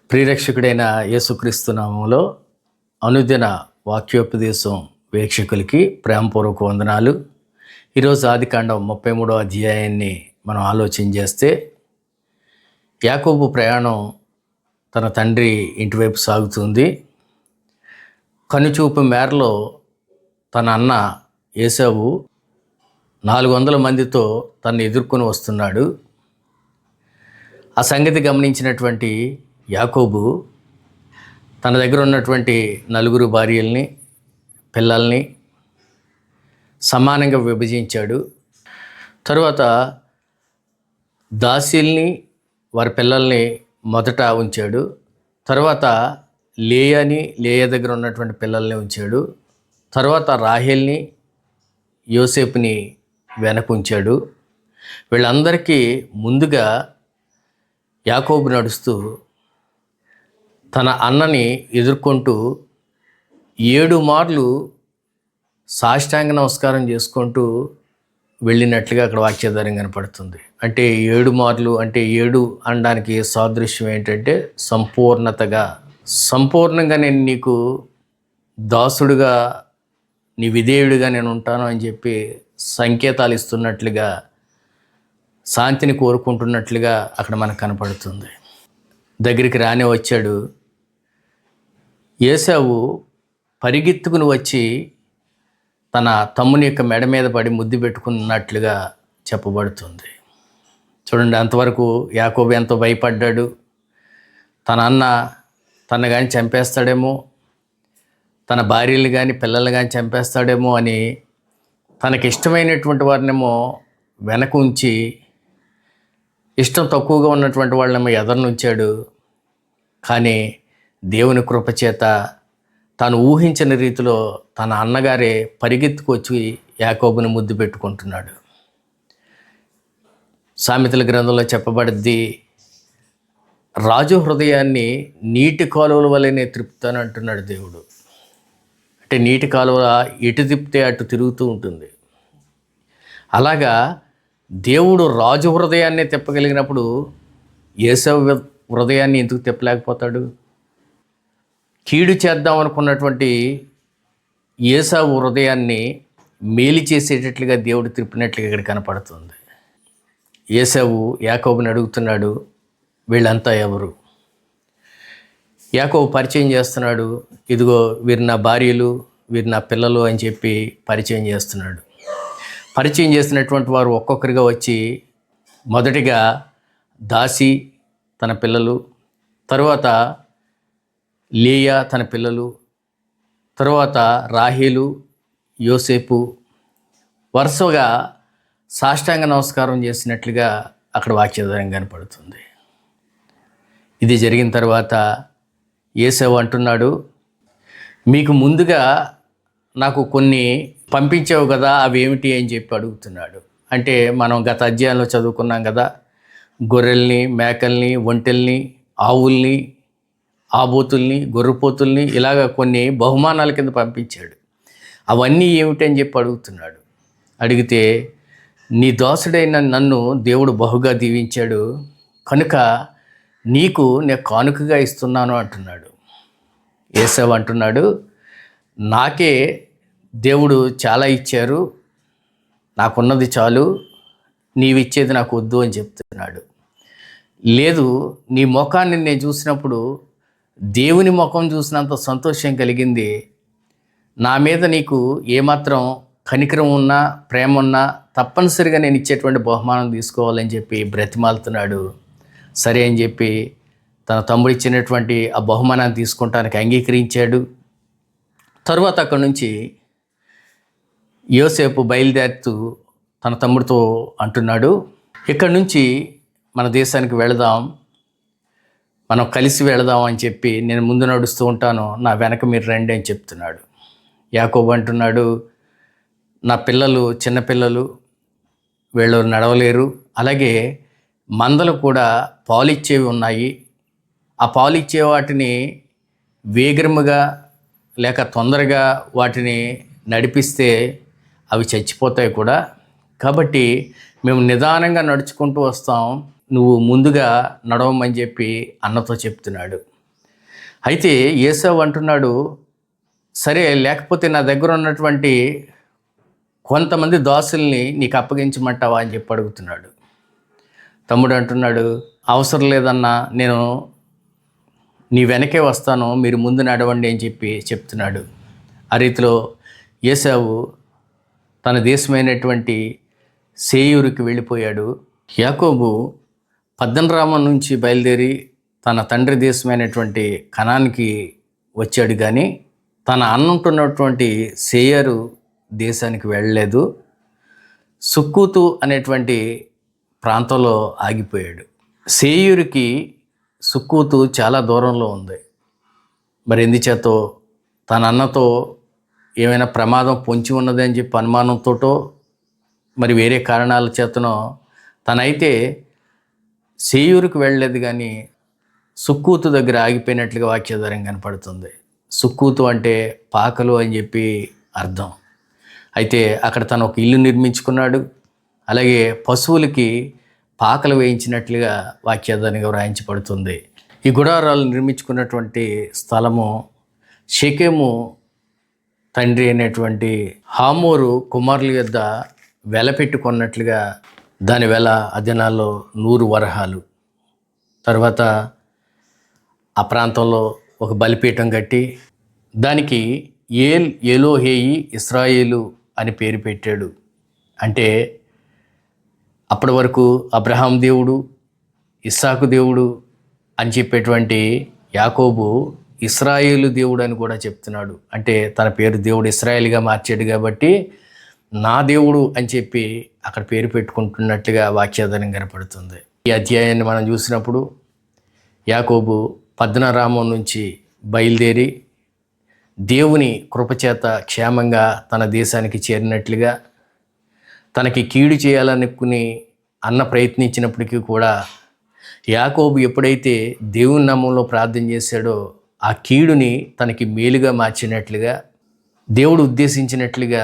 ప్రియరక్షకుడైన యేసుక్రీస్తు నామములో అనుదిన వాక్యోపదేశం వీక్షకులకి ప్రేమపూర్వక వందనాలు. ఈరోజు ఆదికాండం 33వ అధ్యాయాన్ని మనం ఆలోచన చేస్తే, యాకోబు ప్రయాణం తన తండ్రి ఇంటివైపు సాగుతుంది. కనుచూపు మేరలో తన అన్న ఏశావు 400 మందితో తను ఎదుర్కొని వస్తున్నాడు. ఆ సంగతి గమనించినటువంటి యాకోబు తన దగ్గర ఉన్నటువంటి 4 భార్యల్ని, పిల్లల్ని సమానంగా విభజించాడు. తరువాత దాసీల్ని, వారి పిల్లల్ని మొదట ఉంచాడు. తర్వాత లేయా దగ్గర ఉన్నటువంటి పిల్లల్ని ఉంచాడు. తర్వాత రాహేల్ని, యోసేపుని వెనక ఉంచాడు. వీళ్ళందరికీ ముందుగా యాకోబు నడుస్తూ తన అన్నని ఎదుర్కొంటూ 7 మార్లు సాష్టాంగ నమస్కారం చేసుకుంటూ వెళ్ళినట్లుగా అక్కడ వాక్యాధారం కనపడుతుంది. అంటే 7 మార్లు అంటే 7 అనడానికి సాదృశ్యం ఏంటంటే సంపూర్ణంగా నేను నీకు దాసుడుగా, నీ విధేయుడిగా నేను ఉంటాను అని చెప్పి సంకేతాలు ఇస్తున్నట్లుగా, శాంతిని కోరుకుంటున్నట్లుగా అక్కడ మనకు కనపడుతుంది. దగ్గరికి రానే వచ్చాడు. ఏశావు పరిగెత్తుకుని వచ్చి తన తమ్ముని యొక్క మెడ మీద పడి ముద్దు పెట్టుకున్నట్లుగా చెప్పబడుతుంది. చూడండి, అంతవరకు యాకోబు ఎంతో భయపడ్డాడు. తన అన్న తను కానీ చంపేస్తాడేమో, తన భార్యలు కానీ పిల్లలు కానీ చంపేస్తాడేమో అని తనకి ఇష్టమైనటువంటి వారినేమో వెనక ఉంచి, ఇష్టం తక్కువగా ఉన్నటువంటి వాళ్ళేమో ఎదరనుంచాడు. కానీ దేవుని కృపచేత తాను ఊహించిన రీతిలో తన అన్నగారే పరిగెత్తుకొచ్చి యాకోబుని ముద్దు పెట్టుకుంటున్నాడు. సామెతల గ్రంథంలో చెప్పబడింది, రాజు హృదయాన్ని నీటి కాలువల వల్లనే త్రిప్పుతాను అంటున్నాడు దేవుడు. అంటే నీటి కాలువ ఎటు తిప్పితే అటు తిరుగుతూ ఉంటుంది. అలాగా దేవుడు రాజు హృదయాన్ని తిప్పగలిగినప్పుడు ఏశావు హృదయాన్ని ఎందుకు తిప్పలేకపోతాడు? కీడు చేద్దాం అనుకున్నటువంటి ఏశావు హృదయాన్ని మేలు చేసేటట్లుగా దేవుడు తిప్పినట్లుగా ఇక్కడ కనపడుతుంది. ఏశావు యాకోబుని అడుగుతున్నాడు, వీళ్ళంతా ఎవరు? యాకోబు పరిచయం చేస్తున్నాడు. ఇదిగో వీరు నా భార్యలు, వీరు నా పిల్లలు అని చెప్పి పరిచయం చేస్తున్నాడు. పరిచయం చేసినటువంటి వారు ఒక్కొక్కరిగా వచ్చి, మొదటిగా దాసి తన పిల్లలు, తరువాత లేయా తన పిల్లలు, తరువాత రాహేలు, యోసేపు వరుసగా సాష్టాంగ నమస్కారం చేసినట్లుగా అక్కడ వాక్యాధారం కనపడుతుంది. ఇది జరిగిన తర్వాత ఏశావు అంటున్నాడు, మీకు ముందుగా నాకు కొన్ని పంపించావు కదా, అవి ఏమిటి అని చెప్పి అడుగుతున్నాడు. అంటే మనం గత అధ్యాయంలో చదువుకున్నాం కదా, గొర్రెల్ని, మేకల్ని, ఒంటెల్ని, ఆవుల్ని, ఆబోతుల్ని, గొర్రెపోతుల్ని ఇలాగ కొన్ని బహుమానాల కింద పంపించాడు. అవన్నీ ఏమిటని చెప్పి అడుగుతున్నాడు. అడిగితే, నీ దాసుడైన నన్ను దేవుడు బహుగా దీవించాడు కనుక నీకు నేను కానుకగా ఇస్తున్నాను అంటున్నాడు. ఏశావు అంటున్నాడు, నాకే దేవుడు చాలా ఇచ్చారు, నాకున్నది చాలు, నీవిచ్చేది నాకు వద్దు అని చెప్తున్నాడు. లేదు, నీ ముఖాన్ని నేను చూసినప్పుడు దేవుని ముఖం చూసినంత సంతోషం కలిగింది. నా మీద నీకు ఏమాత్రం కనికరం ఉన్నా, ప్రేమ ఉన్నా తప్పనిసరిగా నేను ఇచ్చేటువంటి బహుమానం తీసుకోవాలని చెప్పి బ్రతిమాలుతున్నాడు. సరే అని చెప్పి తన తమ్ముడు ఇచ్చినటువంటి ఆ బహుమానాన్ని తీసుకుంటానికి అంగీకరించాడు. తరువాత అక్కడి నుంచి యోసేపు బయలుదేరుతూ తన తమ్ముడితో అంటున్నాడు, ఇక్కడి నుంచి మన దేశానికి వెళదాం, మనం కలిసి వెళదాం అని చెప్పి నేను ముందు నడుస్తూ ఉంటాను, నా వెనక మీరు రండి అని చెప్తున్నాడు. యాకోబు అంటున్నాడు, నా పిల్లలు చిన్నపిల్లలు, వీళ్ళు నడవలేరు, అలాగే మందలు కూడా పాలిచ్చేవి ఉన్నాయి, ఆ పాలిచ్చే వాటిని వేగరముగా లేక తొందరగా వాటిని నడిపిస్తే అవి చచ్చిపోతాయి కూడా, కాబట్టి మేము నిదానంగా నడుచుకుంటూ వస్తాం, నువ్వు ముందుగా నడవమని చెప్పి అన్నతో చెప్తున్నాడు. అయితే ఏసావు అంటున్నాడు, సరే లేకపోతే నా దగ్గర ఉన్నటువంటి కొంతమంది దాసుల్ని నీకు అప్పగించమంటావా అని చెప్పి అడుగుతున్నాడు. తమ్ముడు అంటున్నాడు, అవసరం లేదన్నా, నేను నీ వెనకే వస్తాను, మీరు ముందు నడవండి అని చెప్పి చెప్తున్నాడు. ఆ రీతిలో ఏసావు తన దేశమైనటువంటి సేయూరుకి వెళ్ళిపోయాడు. యాకోబు పద్దనరామ నుంచి బయలుదేరి తన తండ్రి దేశమైనటువంటి కనానికి వచ్చాడు, కానీ తన అన్నుంటున్నటువంటి సేయరు దేశానికి వెళ్ళలేదు. సుక్కూతు అనేటువంటి ప్రాంతంలో ఆగిపోయాడు. సేయూరుకి సుక్కూతు చాలా దూరంలో ఉంది. మరి ఎందుచేతో తన అన్నతో ఏమైనా ప్రమాదం పొంచి ఉన్నది అని చెప్పి అనుమానంతోటో మరి వేరే కారణాల చేతనో తనైతే సేయూరుకు వెళ్ళలేదు, కానీ సుక్కూతు దగ్గర ఆగిపోయినట్లుగా వాక్యాధారం కనపడుతుంది. సుక్కూతు అంటే పాకలు అని చెప్పి అర్థం. అయితే అక్కడ తను ఒక ఇల్లు నిర్మించుకున్నాడు. అలాగే పశువులకి పాకలు వేయించినట్లుగా వాక్యాధారంగా వ్రాయించబడుతుంది. ఈ గుడారాలు నిర్మించుకున్నటువంటి స్థలము షెకెము తండ్రి అయినటువంటి హామోరు కుమారుల యొద్ద వెల పెట్టుకున్నట్లుగా దాని వెల ఆ దినాల్లో 100 వరహాలు. తర్వాత ఆ ప్రాంతంలో ఒక బలిపీఠం కట్టి దానికి ఏల్ ఎలోహేయి ఇస్రాయేలు అని పేరు పెట్టాడు. అంటే అప్పటి వరకు అబ్రహాం దేవుడు, ఇస్సాకు దేవుడు అని చెప్పేటువంటి యాకోబు ఇస్రాయేలు దేవుడు అని కూడా చెప్తున్నాడు. అంటే తన పేరు దేవుడు ఇస్రాయేల్గా మార్చాడు కాబట్టి నా దేవుడు అని చెప్పి అక్కడ పేరు పెట్టుకుంటున్నట్లుగా వాక్యాధారం కనపడుతుంది. ఈ అధ్యాయాన్ని మనం చూసినప్పుడు యాకోబు పద్దనరామం నుంచి బయలుదేరి దేవుని కృపచేత క్షేమంగా తన దేశానికి చేరినట్లుగా, తనకి కీడు చేయాలనుకుని అన్న ప్రయత్నించినప్పటికీ కూడా యాకోబు ఎప్పుడైతే దేవుని నామంలో ప్రార్థన చేశాడో ఆ కీడుని తనకి మేలుగా మార్చినట్లుగా, దేవుడు ఉద్దేశించినట్లుగా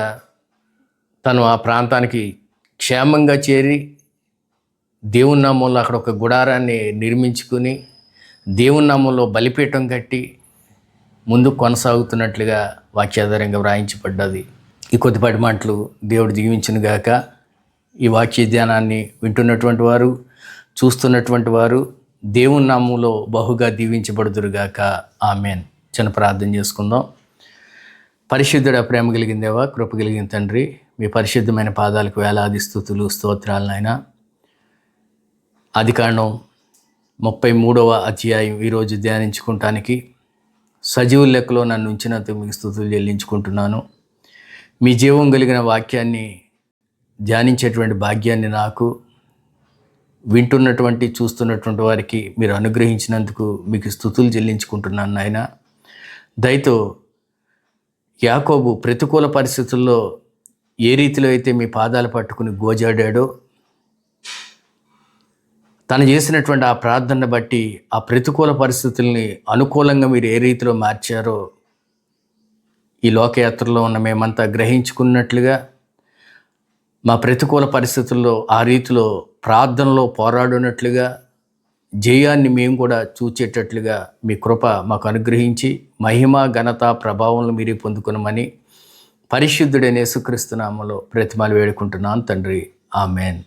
తను ఆ ప్రాంతానికి క్షేమంగా చేరి దేవుని నామంలో అక్కడ ఒక గుడారాన్ని నిర్మించుకుని దేవుని నామంలో బలిపీఠం కట్టి ముందు కొనసాగుతున్నట్లుగా వాక్యాధారంగా వ్రాయించబడ్డది. ఈ కొద్దిపాటి మాటలు దేవుడు దీవించును గాక. ఈ వాక్య ధ్యానాన్ని వింటున్నటువంటి వారు, చూస్తున్నటువంటి వారు దేవుని నామంలో బహుగా దీవించబడుదురుగాక. ఆమెన్. చిన్న ప్రార్థన చేసుకుందాం. పరిశుద్ధుడ, ప్రేమ కలిగిన దేవా, కృప కలిగిన తండ్రి, మీ పరిశుద్ధమైన పాదాలకు వేలాది స్తుతులు స్తోత్రాలు నాయన. ఆదికాండం 33వ అధ్యాయం ఈరోజు ధ్యానించుకుంటానికి సజీవుల లెక్కలో నన్ను ఉంచినందుకు మీకు స్తుతులు చెల్లించుకుంటున్నాను. మీ జీవం కలిగిన వాక్యాన్ని ధ్యానించేటువంటి భాగ్యాన్ని నాకు, వింటున్నటువంటి చూస్తున్నటువంటి వారికి మీరు అనుగ్రహించినందుకు మీకు స్తుతులు చెల్లించుకుంటున్నాను నాయన. దయతో యాకోబు ప్రతికూల పరిస్థితుల్లో ఏ రీతిలో అయితే మీ పాదాలు పట్టుకుని గోజాడాడో, తను చేసినటువంటి ఆ ప్రార్థన బట్టి ఆ ప్రతికూల పరిస్థితుల్ని అనుకూలంగా మీరు ఏ రీతిలో మార్చారో ఈ లోకయాత్రలో ఉన్న మేమంతా గ్రహించుకున్నట్లుగా, మా ప్రతికూల పరిస్థితుల్లో ఆ రీతిలో ప్రార్థనలో పోరాడినట్లుగా, జయాన్ని మేము కూడా చూచేటట్లుగా మీ కృప మాకు అనుగ్రహించి మహిమ ఘనత ప్రభావం మీరే పొందుకునమని పరిశుద్ధుడైన యేసుక్రీస్తు నామములో ప్రతిమాలు వేడుకుంటున్నాను తండ్రి. ఆమెన్.